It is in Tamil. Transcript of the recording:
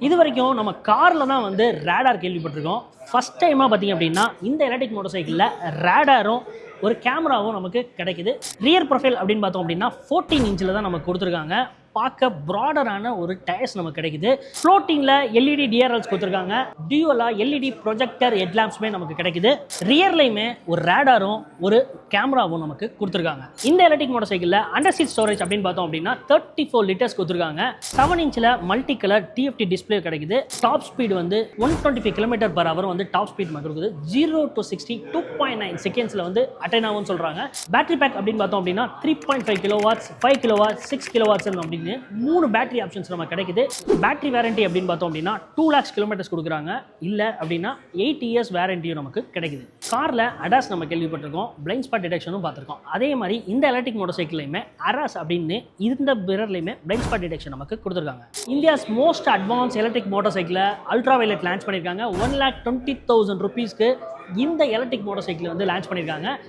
இது வரைக்கும் நம்ம காரில் தான் வந்து ரேடார் கேள்விப்பட்டிருக்கோம். ஃபஸ்ட் டைமாக பார்த்தீங்க அப்படின்னா இந்த எலக்ட்ரிக் மோட்டார் சைக்கிளில் ரேடாரும் ஒரு கேமராவும் நமக்கு கிடைக்குது. ரியர் ப்ரொஃபைல் அப்படின்னு பார்த்தோம் அப்படின்னா 14 இன்ச்சில் தான் நமக்கு கொடுத்துருக்காங்க. பார்க்க ப்ராடரான ஒரு டயர்ஸ் நமக்கு கிடைக்குது. ஃப்ளோட்டிங்கில் எல்இடி டிஆர்எல்ஸ் கொடுத்துருக்காங்க. டியூவலாக எல்இடி ப்ரொஜெக்டர் ஹெட்லாம்ப்ஸுமே நமக்கு கிடைக்குது. ரியர்லையுமே ஒரு ரேடாரும் ஒரு கேமராவும் நமக்கு கொடுத்துருக்காங்க. இந்த எலக்ட்ரிக் மோட்டார் சைக்கிளில் அண்டர் சீட் ஸ்டோரேஜ் அப்படின்னு பார்த்தோம் அப்படின்னா 34 லிட்டர்ஸ் கொடுத்துருக்காங்க. 7 இன்ச்சில் மல்டி கலர் டிஎஃப்டி டிஸ்பிளே கிடைக்குது. டாப் ஸ்பீடு வந்து 125 km/h வந்து டாப் ஸ்பீட் நமக்கு இருக்குது. 0 to 60 2.9 செகண்ட்ஸில் வந்து அட்டைன் ஆகும்னு சொல்கிறாங்க. பேட்டரி பேக் அப்படின்னு பார்த்தோம் அப்படின்னா 3.5 kW, 5 kW, 6 kW அப்படின்னு 3 பேட்டரி ஆப்ஷன்ஸ் நமக்கு கிடைக்குது. பேட்டரி வாரண்டி அப்படின்னு பார்த்தோம் அப்படின்னா 2 lakhs கிலோமீட்டர்ஸ் கொடுக்குறாங்க. இல்லை அப்படின்னா 8 years வாரண்டியும் நமக்கு கிடைக்குது. காரில் அடாஸ் நம்ம கேள்விப்பட்டிருக்கோம், பிளைண்ட் ஸ்பாட் டிடெக்ஷனும் பார்த்துருக்கோம். அதே மாதிரி இந்த எலக்ட்ரிக் மோட்டார் சைக்கிளையுமே அராஸ் அப்படின்னு இந்த மிரர்லையுமே பிளைண்ட் ஸ்பாட் டிடெக்ஷன் நமக்கு கொடுத்துருக்காங்க. India's most advance electric motor சைக்கிளை அல்ட்ரா வயலட் லான்ச் பண்ணியிருக்காங்க. 1,20,000 rupeesக்கு இந்த எலக்ட்ரிக் மோட்டார் சைக்கிள் வந்து லான்ச் பண்ணியிருக்காங்க.